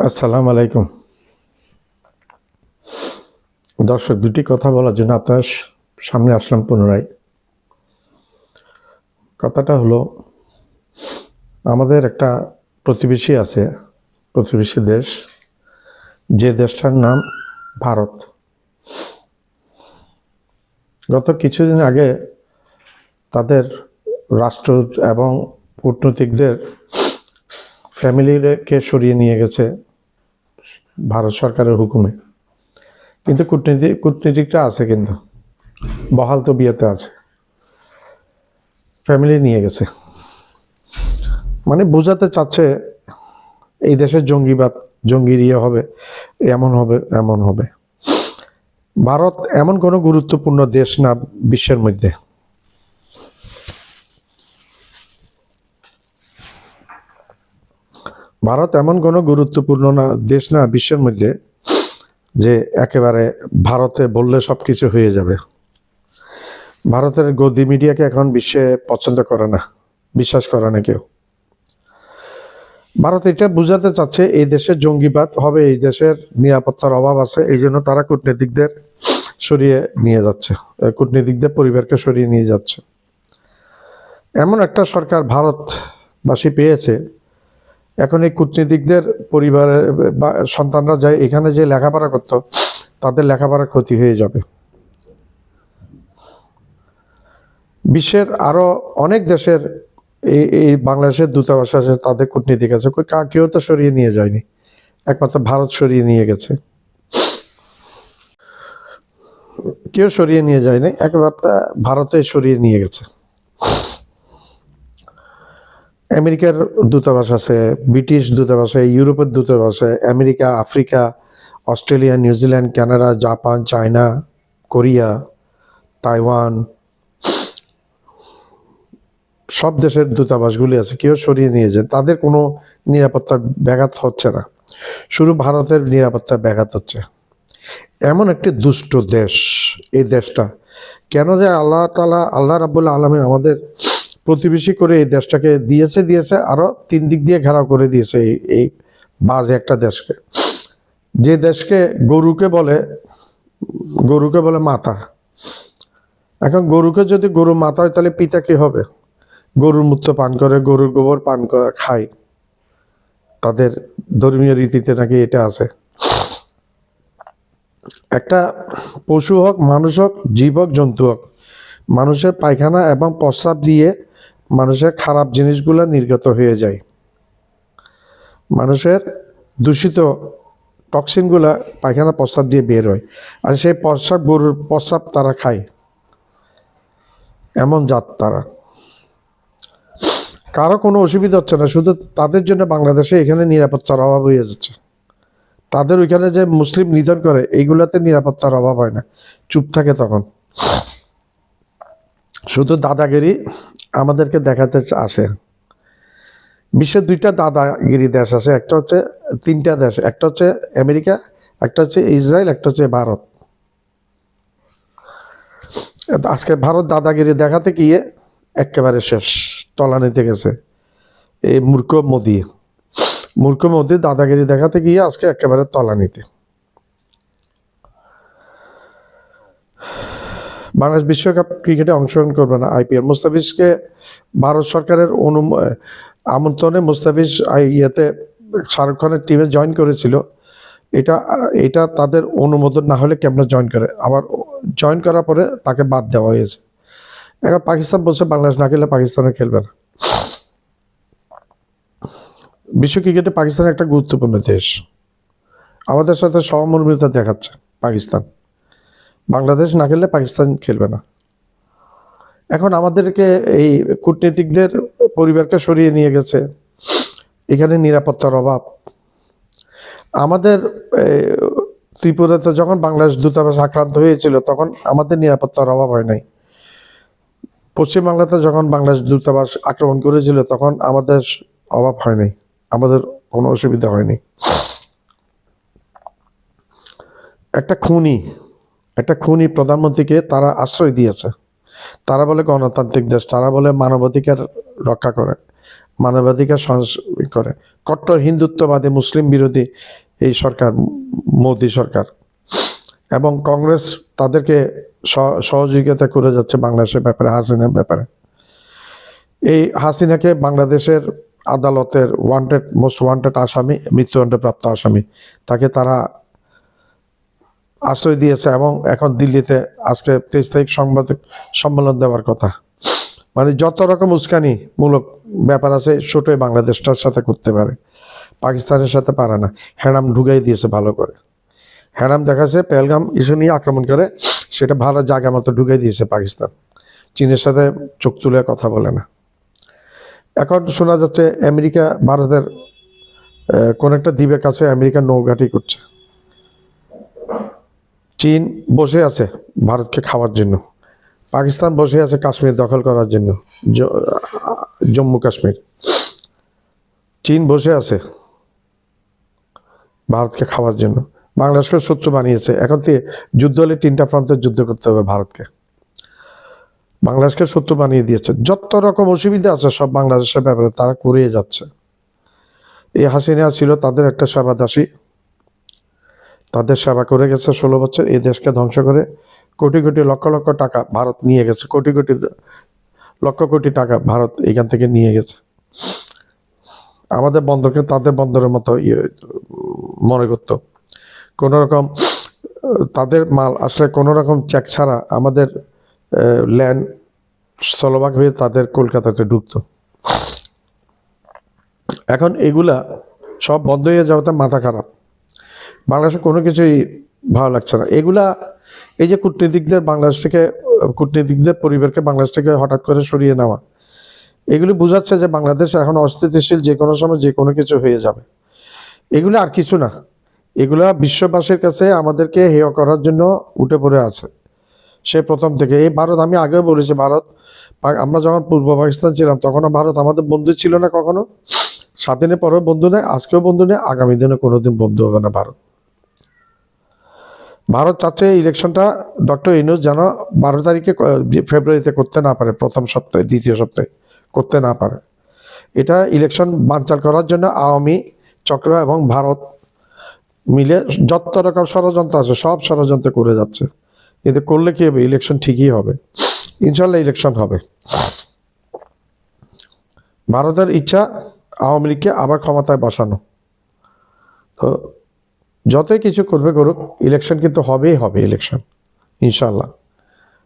আসসালামু আলাইকুম। দর্শক, দুটি কথা বলার জন্য আপনার সামনে আসলাম পুনরায়। কথাটা হলো, আমাদের একটা প্রতিবেশী আছে, প্রতিবেশী দেশ, যে দেশটার নাম ভারত। গত কিছুদিন আগে তাদের রাষ্ট্র এবং কূটনীতিকদের ফ্যামিলিকে সরিয়ে নিয়ে গেছে ভারত সরকারের হুকুমে। কিন্তু কূটনীতিকটা আছে, কিন্তু বহাল তবিয়তে আছে, ফ্যামিলি নিয়ে গেছে। মানে বোঝাতে চাচ্ছে এই দেশের জঙ্গির ইয়ে হবে, এমন হবে, এমন হবে। ভারত এমন কোনো গুরুত্বপূর্ণ দেশ না বিশ্বের মধ্যে। ভারত এমন কোনো গুরুত্বপূর্ণ দেশ না বিশ্বের মধ্যে যে একেবারে ভারতে বললে সব কিছু হয়ে যাবে। ভারতের গদি মিডিয়াকে এখন বিশ্বে পছন্দ করে না, বিশ্বাস করে না কেউ। ভারত এটা বুঝাতে চাচ্ছে এই দেশের জঙ্গিবাদ হবে, এই দেশের নিরাপত্তার অভাব আছে, এই জন্য তারা কূটনীতিকদের সরিয়ে নিয়ে যাচ্ছে, কূটনীতিকদের পরিবারকে সরিয়ে নিয়ে যাচ্ছে। এমন একটা সরকার ভারতবাসী পেয়েছে, এখন এই কূটনীতিকদের পরিবারের বা সন্তানরা যায় এখানে যে লেখাপড়া করতো, তাদের লেখাপড়ার ক্ষতি হয়ে যাবে। বিশ্বের আরো অনেক দেশের এই বাংলাদেশের দূতাবাস আছে, তাদের কূটনীতিক আছে, কেউ তো সরিয়ে নিয়ে যায়নি, একমাত্র ভারত সরিয়ে নিয়ে গেছে। কেউ সরিয়ে নিয়ে যায়নি, একবার ভারতে সরিয়ে নিয়ে গেছে। আমেরিকার দূতাবাস আছে, ব্রিটিশ দূতাবাস আছে, ইউরোপের দূতাবাস আছে, America, Africa, Australia, New Zealand, Canada, Japan, China, Korea, Taiwan, সব দেশের দূতাবাসগুলি আছে। কেউ সরিয়ে নিয়ে যায়, তাদের কোনো নিরাপত্তার ব্যাঘাত হচ্ছে না, শুধু ভারতের নিরাপত্তার ব্যাঘাত হচ্ছে। এমন একটি দুষ্ট দেশ এই দেশটা, কেন যে আল্লাহ রাব্বুল আলামিন আমাদের প্রতিবেশী করে এই দেশটাকে দিয়েছে আরো 3 দিক দিয়ে ঘেরাও করে দিয়েছে এই বাজে একটা দেশকে, যে দেশকে গরুকে বলে মাথা। এখন গরুকে যদি গরু মাথা হয়, তাহলে পিতা কি হবে? গরুর মূত্র পান করে, গরুর গোবর পান করে খায়, তাদের ধর্মীয় রীতিতে নাকি এটা আছে। একটা পশু হোক, মানুষ হোক, জীব হোক, জন্তু হোক, মানুষের পায়খানা এবং প্রস্রাব দিয়ে মানুষের খারাপ জিনিসগুলো নির্গত হয়ে যায়, মানুষের দূষিত টক্সিনগুলা পায়খানা প্রস্রাব দিয়ে বের হয়, আর সেই প্রস্রাব গরুর প্রস্রাব তারা খায়। এমন জাত তারা, কারো কোনো অসুবিধা হচ্ছে না, শুধু তাদের জন্য বাংলাদেশে এখানে নিরাপত্তার অভাব হয়ে যাচ্ছে। তাদের ওইখানে যে মুসলিম নিধন করে, এইগুলাতে নিরাপত্তার অভাব হয় না, চুপ থাকে তখন। শুধু দাদাগিরি আমাদেরকে দেখাতে আসে। বিশ্বের 2টা দাদাগিরি দেশ আছে, একটা হচ্ছে 3টা দেশ, একটা হচ্ছে আমেরিকা, একটা হচ্ছে ইসরায়েল, একটা হচ্ছে ভারত। আজকে ভারত দাদাগিরি দেখাতে গিয়ে একেবারে শেষ, তলানিতে গেছে। এই মূর্খ মোদি দাদাগিরি দেখাতে গিয়ে আজকে একেবারে তলানিতে। বাংলাদেশ বিশ্বকাপ ক্রিকেটে অংশগ্রহণ করবে না, IPL। মুস্তাফিজকে ভারত সরকারের আমন্ত্রণে মুস্তাফিজ ইয়েতে শাহরুখ খানের টিমে জয়েন করেছিল। এটা তাদের অনুমোদন না হলে কেমন জয়েন করে, আবার জয়েন করার পরে তাকে বাদ দেওয়া হয়েছে। এখন পাকিস্তান বলছে বাংলাদেশ না খেলে পাকিস্তানে খেলবে না। বিশ্ব ক্রিকেটে পাকিস্তান একটা গুরুত্বপূর্ণ দেশ, আমাদের সাথে সহমর্মিতা দেখাচ্ছে পাকিস্তান। বাংলাদেশ না খেললে পাকিস্তান খেলবে না। এখন আমাদেরকে এই কূটনীতিকদের পরিবারকে সরিয়ে নিয়ে গেছে, এখানে নিরাপত্তার অভাব। আমাদের ত্রিপুরাতে যখন বাংলাদেশ দূতাবাস আক্রান্ত হয়েছিল, তখন আমাদের নিরাপত্তার অভাব হয় নাই। পশ্চিমবাংলাতে যখন বাংলাদেশ দূতাবাস আক্রমণ করেছিল, তখন আমাদের অভাব হয়নি, আমাদের কোনো অসুবিধা হয়নি। একটা খুনি প্রধানমন্ত্রীকে তারা আশ্রয় দিয়েছে। তারা বলে গণতান্ত্রিক দেশ, তারা বলে মানবাধিকার রক্ষা করে। মানবাধিকার করে, কট্টর হিন্দুত্ববাদী মুসলিম বিরোধী এই সরকার, মোদী সরকার, এবং কংগ্রেস তাদেরকে সহযোগিতা করে যাচ্ছে বাংলাদেশের ব্যাপারে, হাসিনার ব্যাপারে। এই হাসিনাকে বাংলাদেশের আদালতের মোস্ট ওয়ান্টেড আসামি, মৃত্যুদণ্ডপ্রাপ্ত আসামি, তাকে তারা আশ্রয় দিয়েছে এবং এখন দিল্লিতে আজকে 23 তারিখ সংবাদ সম্মেলন দেওয়ার কথা। মানে যত রকম উস্কানিমূলক ব্যাপার আছে ছোটই বাংলাদেশটার সাথে করতে পারে, পাকিস্তানের সাথে পারে না। হ্যারাম ঢুকাই দিয়েছে ভালো করে। হ্যারাম দেখাচ্ছে পেহেলগাম ইস্যু নিয়ে আক্রমণ করে, সেটা ভালো জায়গা মতো ঢুকাই দিয়েছে পাকিস্তান। চীনের সাথে চোখ তুলে কথা বলে না। এখন শোনা যাচ্ছে আমেরিকা ভারতের কোন একটা দ্বীপের কাছে আমেরিকা নৌঘাঁটি করছে। চীন বসে আছে ভারতকে খাওয়ার জন্য, পাকিস্তান বসে আছে কাশ্মীর দখল করার জন্য, জম্মু কাশ্মীর। চীন বসে আছে ভারতকে খাওয়ার জন্য, বাংলাদেশকে শত্রু বানিয়েছে। এখন থেকে যুদ্ধ হলে 3টা ফ্রন্টে যুদ্ধ করতে হবে ভারতকে। বাংলাদেশকে শত্রু বানিয়ে দিয়েছে। যত রকম অসুবিধা আছে সব বাংলাদেশের ব্যাপারে তারা করিয়ে যাচ্ছে। এই হাসিনা ছিল তাদের একটা সেবা দাসী, তাদের সেবা করে গেছে 16 বছর। এই দেশকে ধ্বংস করে কোটি কোটি লক্ষ লক্ষ টাকা ভারত নিয়ে গেছে, কোটি কোটি লক্ষ কোটি টাকা ভারত এখান থেকে নিয়ে গেছে। আমাদের বন্দরকে তাদের বন্দরের মতো মনে করত। কোনো রকম তাদের মাল আসলে কোনো রকম চেক ছাড়া আমাদের ল্যান্ড স্থলভাগ হয়ে তাদের কলকাতাতে ঢুকতো। এখন এগুলা সব বন্ধ হয়ে যাওয়াতে মাথা খারাপ, বাংলাদেশে কোনো কিছুই ভালো লাগছে না। এগুলা এই যে কূটনীতিকদের পরিবারকে বাংলাদেশ থেকে হঠাৎ করে সরিয়ে নেওয়া, এগুলি বোঝাচ্ছে যে বাংলাদেশ এখন অস্থিতিশীল, যে কোনো সময় যে কোনো কিছু হয়ে যাবে। এগুলো আর কিছু না, এগুলা বিশ্ববাসীর কাছে আমাদেরকে হেয় করার জন্য উঠে পড়ে আছে সে প্রথম থেকে। এই ভারত, আমি আগেও বলেছি, ভারত, আমরা যখন পূর্ব পাকিস্তান ছিলাম তখনও ভারত আমাদের বন্ধু ছিল না কখনো। স্বাধীনের পরেও বন্ধু নেই, আজকেও বন্ধু নেই, আগামী দিনে কোনোদিন বন্ধু হবে না ভারত। ভারত চাচ্ছে ইলেকশনটা ডক্টর ইউনূস যেন 12 তারিখে ফেব্রুয়ারিতে করতে না পারে, প্রথম সপ্তাহে, দ্বিতীয় সপ্তাহে করতে না পারে। এটা ইলেকশন বানচাল করার জন্য আওয়ামী চক্র এবং ভারত মিলে যত রকম ষড়যন্ত্র আছে সব ষড়যন্ত্র করে যাচ্ছে। কিন্তু করলে কি হবে? ইলেকশন ঠিকই হবে, ইনশাল্লাহ ইলেকশন হবে। ভারতের ইচ্ছা আওয়ামী লীগকে আবার ক্ষমতায় বসানো। তো যতই কিছু করবে করুক, ইলেকশন কিন্তু হবেই হবে, ইলেকশন ইনশাল্লাহ।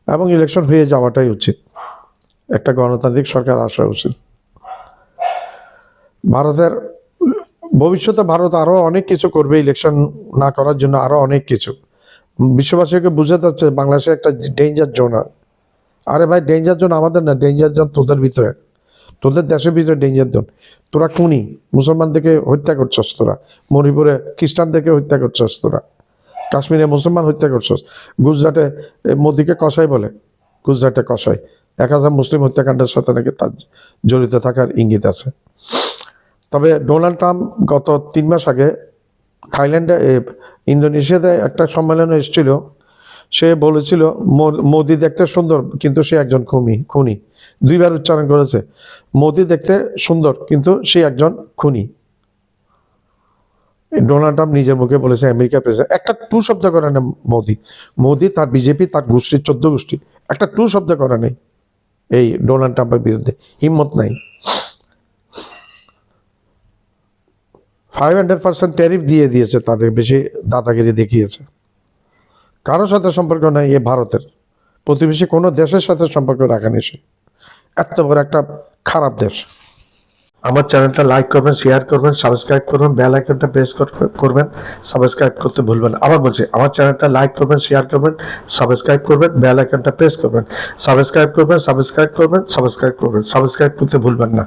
এবং ইলেকশন হয়ে যাওয়াটাই উচিত, একটা গণতান্ত্রিক সরকার আসা উচিত। ভারতের ভবিষ্যতে ভারত আরও অনেক কিছু করবে ইলেকশন না করার জন্য, আরও অনেক কিছু। বিশ্ববাসীকে বুঝে যাচ্ছে বাংলাদেশে একটা ডেঞ্জার জোন। আরে ভাই, ডেঞ্জার জোন আমাদের না, ডেঞ্জার জোন তোদের ভিতরে, তোদের দেশের ভিতরে ডেঞ্জার জোন। তোরা খুনি, মুসলমানদেরকে হত্যা করছস, তোরা মণিপুরে খ্রিস্টানদেরকে হত্যা করছস, তোরা কাশ্মীরে মুসলমান হত্যা করছস, গুজরাটে মোদিকে কসাই বলে, গুজরাটে কসাই 1000 মুসলিম হত্যাকাণ্ডের সাথে নাকি তার জড়িত থাকার ইঙ্গিত আছে। তবে ডোনাল্ড ট্রাম্প গত 3 মাস আগে থাইল্যান্ডে, ইন্দোনেশিয়াতে একটা সম্মেলনে এসেছিল। সে বলেছিল মোদি দেখতে সুন্দর কিন্তু সে একজন খুনি। 2 বার উচ্চারণ করেছে, মোদি দেখতে সুন্দর কিন্তু সে একজন খুনি। ডোনাল্ড ট্রাম্প নিজের মুখে বলেছে, আমেরিকার প্রেসিডেন্ট। একটা টু শব্দ করে না মোদি, তার বিজেপি, তার গোষ্ঠী, 14 গোষ্ঠী, একটা টু শব্দ করে নেই এই ডোনাল্ড ট্রাম্পের বিরুদ্ধে, হিম্মত নাই। 500% ট্যারিফ দিয়ে দিয়েছে, তাদের বেশি দাদাগিরি দেখিয়েছে। কারোর সাথে সম্পর্ক নাই এ ভারতের, প্রতিবেশী কোনো দেশের সাথে সম্পর্ক রাখা নেই সে, এত বড় একটা খারাপ দেশ। আমার চ্যানেলটা লাইক করবেন, শেয়ার করবেন, সাবস্ক্রাইব করবেন, বেল আইকনটা প্রেস করবেন, সাবস্ক্রাইব করতে ভুলবেন না। আবার বলছি, আমার চ্যানেলটা লাইক করবেন, শেয়ার করবেন, সাবস্ক্রাইব করবেন, বেল আইকনটা প্রেস করবেন, সাবস্ক্রাইব করবেন, সাবস্ক্রাইব করতে ভুলবেন না।